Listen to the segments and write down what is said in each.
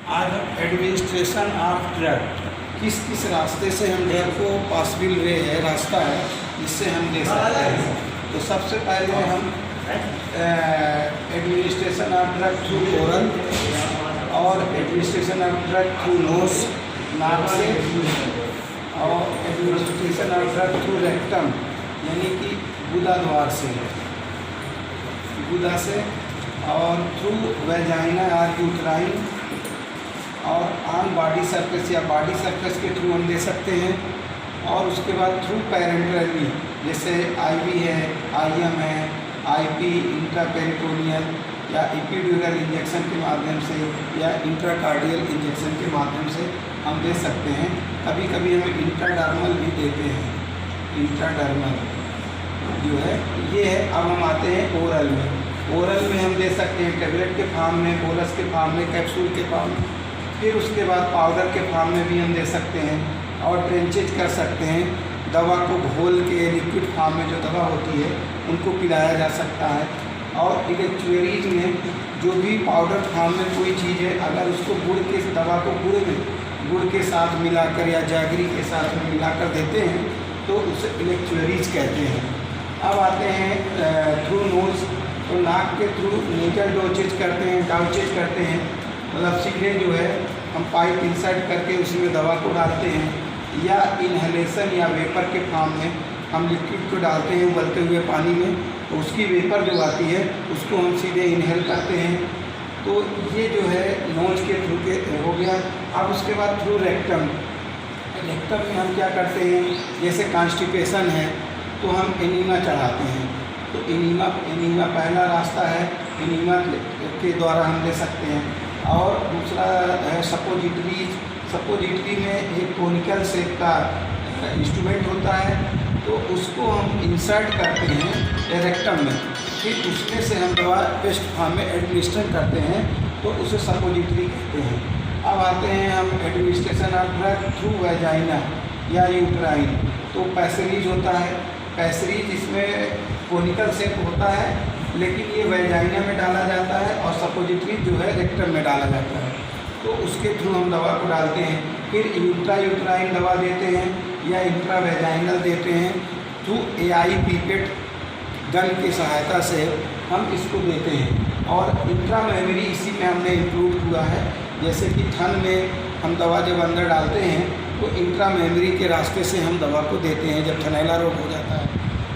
आज administration of drug किस किस रास्ते से हम ड्रग को पॉसिबल वे है रास्ता है जिससे हम दे सकते हैं। तो सबसे पहले हम administration of drug through oral और administration of drug through nose नाक से और administration of drug through rectum यानी कि गुदा द्वार से गुदा से और थ्रू वेजाइना और यूट्राइन और ऑन बॉडी सरफेस या बॉडी सरफेस के थ्रू हम दे सकते हैं। और उसके बाद थ्रू पैरेंटरली जैसे आईवी है, आईएम है, आईपी इंट्रापेरिटोनियल या एपिड्यूरल इंजेक्शन के माध्यम से या इंट्राकार्डियल इंजेक्शन के माध्यम से हम दे सकते हैं। कभी कभी हम इंट्राडर्मल भी देते हैं। इंट्राडर्मल जो है ये है। अब हम आते हैं ओरल में। ओरल में हम दे सकते हैं टेबलेट के फॉर्म में, बोलस के फॉर्म में, कैप्सूल के फॉर्म में, फिर उसके बाद पाउडर के फॉर्म में भी हम दे सकते हैं और ट्रेंचेज कर सकते हैं। दवा को घोल के लिक्विड फॉर्म में जो दवा होती है उनको पिलाया जा सकता है। और इलेक्ट्रिक में जो भी पाउडर फॉर्म में कोई चीज़ है अगर उसको गुड़ के दवा को गुड़ के साथ मिलाकर या जैगरी के साथ में मिलाकर देते हैं तो उसे इलेक्ट्रिक कहते हैं। अब आते हैं थ्रू नोज। तो नाक के थ्रू नेजल डोजेज करते हैं, डाउचेज करते हैं। मतलब सीधे जो है हम पाइप इंसर्ट करके उसमें दवा को डालते हैं या इन्हेलेशन या वेपर के फॉर्म में हम लिक्विड को डालते हैं उबलते हुए पानी में, तो उसकी वेपर जो आती है उसको हम सीधे इनहेल करते हैं। तो ये जो है नोज के थ्रू के हो गया। अब उसके बाद थ्रू रेक्टम। रेक्टम में हम क्या करते हैं, जैसे कॉन्स्टिपेशन है तो हम एनीमा चढ़ाते हैं। तो एनीमा पहला रास्ता है, एनीमा के द्वारा हम दे सकते हैं। और दूसरा है सपोजिटरी में एक कोनिकल शेप का इंस्ट्रूमेंट होता है तो उसको हम इंसर्ट करते हैं रेक्टम में, फिर उसमें से हम दवा पेस्ट फॉर्म में एडमिनिस्ट्रेट करते हैं तो उसे सपोजिटरी कहते हैं। अब आते हैं हम administration of drug through vagina या यूट्राइन। तो पैसेरीज होता है। पैसेरीज इसमें कोनिकल शेप होता है लेकिन ये वेजाइना में डाला जाता है और सपोजिटरी जो है रेक्टम में डाला जाता है। तो उसके थ्रू हम दवा को डालते हैं। फिर यूट्राइन दवा देते हैं या इंट्रावेजाइनल देते हैं। थ्रू एआई पीपेट गन की सहायता से हम इसको देते हैं। और इंट्रा मेमोरी इसी में हमने इंक्लूड हुआ है। जैसे कि थन में हम दवा जब अंदर डालते हैं तो इंट्रा मेमोरी के रास्ते से हम दवा को देते हैं जब थनैला रोग हो जाता है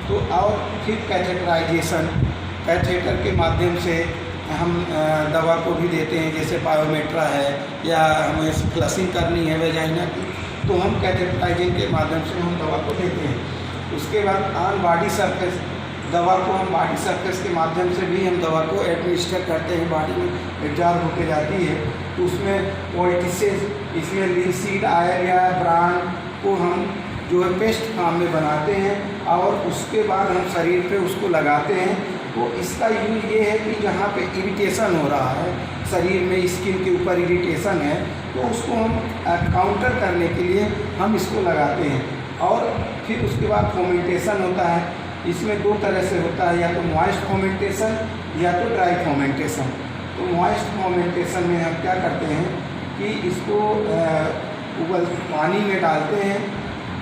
तो। और फिर कैथेटराइजेशन, कैथेटर के माध्यम से हम दवा को भी देते हैं। जैसे पायोमेट्रा है या हमें फ्लशिंग करनी है वेजाइना की तो हम कैथेटराइजिंग के माध्यम से हम दवा को देते हैं। उसके बाद ऑन बॉडी सरफेस दवा को हम बॉडी सरफेस के माध्यम से भी हम दवा को एडमिनिस्टर करते हैं। बॉडी में एब्जॉर्ब होकर जाती है तो उसमें पोल्टिसेस, इसमें लिनसीड आयल या ब्रांड को हम जो है पेस्ट फॉर्म में बनाते हैं और उसके बाद हम शरीर पे उसको लगाते हैं। तो इसका यूज ये है कि जहाँ पे इरिटेशन हो रहा है शरीर में, स्किन के ऊपर इरिटेशन है तो उसको हम काउंटर करने के लिए हम इसको लगाते हैं। और फिर उसके बाद फोमेंटेशन होता है। इसमें दो तरह से होता है, या तो मॉइस्ट फोमेंटेशन या तो ड्राई फोमेंटेशन। तो मॉइस्ट फोमेंटेशन में हम क्या करते हैं कि इसको पानी में डालते हैं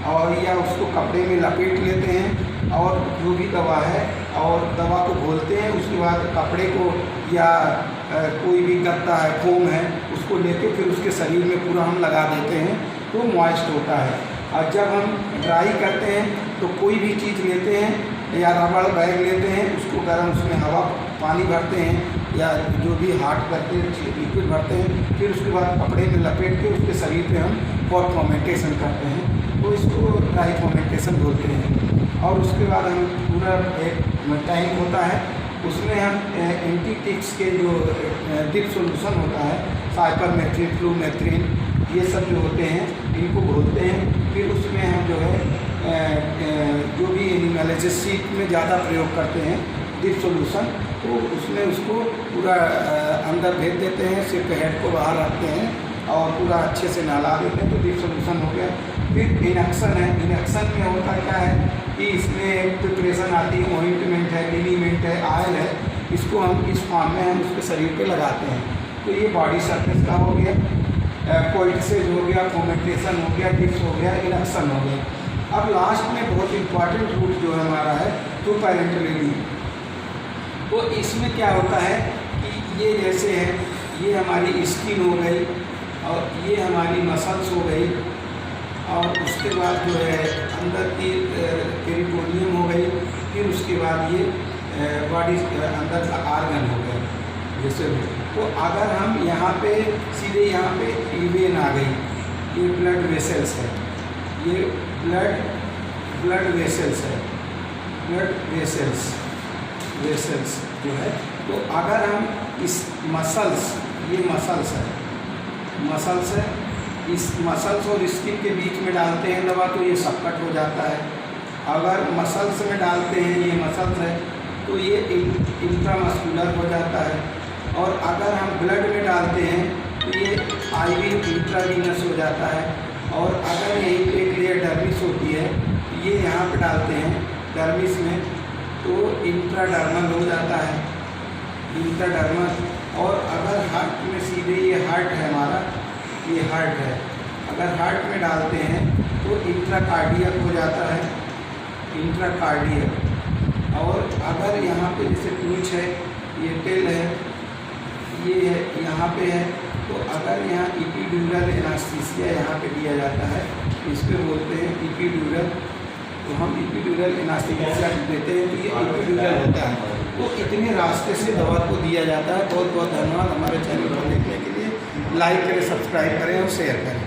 और या उसको कपड़े में लपेट लेते हैं और जो भी दवा है और दवा को घोलते हैं। उसके बाद कपड़े को या कोई भी गत्ता है, फोम है, उसको लेके फिर उसके शरीर में पूरा हम लगा देते हैं तो मॉइस्ट होता है। और जब हम ड्राई करते हैं तो कोई भी चीज़ लेते हैं या रबड़ बैग लेते हैं, उसको गर्म उसमें हवा पानी भरते हैं या जो भी हार्ट करते हैं लिक्विड भरते हैं, फिर उसके बाद कपड़े में लपेट के उसके शरीर पे हम हॉट फोमेंटेशन करते हैं तो इसको ड्राई फोमेंटेशन बोलते हैं। और उसके बाद हम पूरा एक टैंक होता है उसमें हम एंटीटिक्स के जो डिप सोल्यूशन होता है, साइपरमेथ्रिन, फ्लूमेथ्रिन, ये सब जो होते हैं इनको घोलते हैं। फिर उसमें हम जो है जो भी एनिमेलिसिस सीट में ज़्यादा प्रयोग करते हैं डिप सोल्यूशन, तो उसमें उसको पूरा अंदर भेज देते हैं, सिर्फ हेड को बाहर रखते हैं और पूरा अच्छे से नहला देते हैं तो डिप सोल्यूशन हो गया। फिर इनक्शन है। इनक्शन में होता क्या है कि इसमें प्रिपरेशन आती है, ऑइंटमेंट है, लिनीमेंट है, आयल है, इसको हम इस फॉर्म में हम उसके शरीर पे लगाते हैं। तो ये बॉडी सरफेस का हो गया। कोइटिसेज हो गया, फोमेंटेशन हो गया, डिप्स हो गया, इनक्शन हो गया। अब लास्ट में बहुत इंपॉर्टेंट रूट जो है हमारा है टू पैरेंटल। तो इसमें क्या होता है कि ये जैसे है, ये हमारी स्किन हो गई और ये हमारी मसल्स हो गई, और उसके बाद जो है अंदर की पेरिटोनियम हो गई, फिर उसके बाद ये बॉडी अंदर का आर्गन हो गया जैसे। तो अगर हम यहाँ पे सीधे यहाँ पे वेन आ गई, ये ब्लड वेसल्स है, ये ब्लड वेसल्स है, ब्लड वेसल्स जो है। तो अगर हम इस मसल्स, ये मसल्स है, इस मसल्स और स्किन के बीच में डालते हैं दवा तो ये सबकट हो जाता है। अगर मसल्स में डालते हैं, ये मसल्स है, तो ये इंट्रामस्कुलर हो जाता है। और अगर हम ब्लड में डालते हैं तो ये आईवी इंट्रावीनस हो जाता है। और अगर यहीं पे एक लेयर डर्मिस होती है, ये यहाँ पे डालते हैं डर्मिस में, तो इंट्राडर्मल हो जाता है, इंट्राडर्मल। और अगर हार्ट में सीधे, ये हार्ट है हमारा, ये हार्ट है, अगर हार्ट में डालते हैं तो इंट्राकार्डियक हो जाता है, इंट्राकार्डियक। और अगर यहाँ पे जैसे पूंछ है, ये टेल है, ये है, यहाँ पे है, तो अगर यहाँ इपिड्यूरल एनास्थीसिया यहाँ पे दिया जाता है, इस पर बोलते हैं इपिड्यूरल। तो हम इपिड्यूरल एनास्थीसिया देते हैं, तो ये इपिड्यूरल होता है। तो इतने रास्ते से दवा को दिया जाता है। बहुत बहुत धन्यवाद हमारे चैनल को देखने के लिए। लाइक करें, सब्सक्राइब करें और शेयर करें।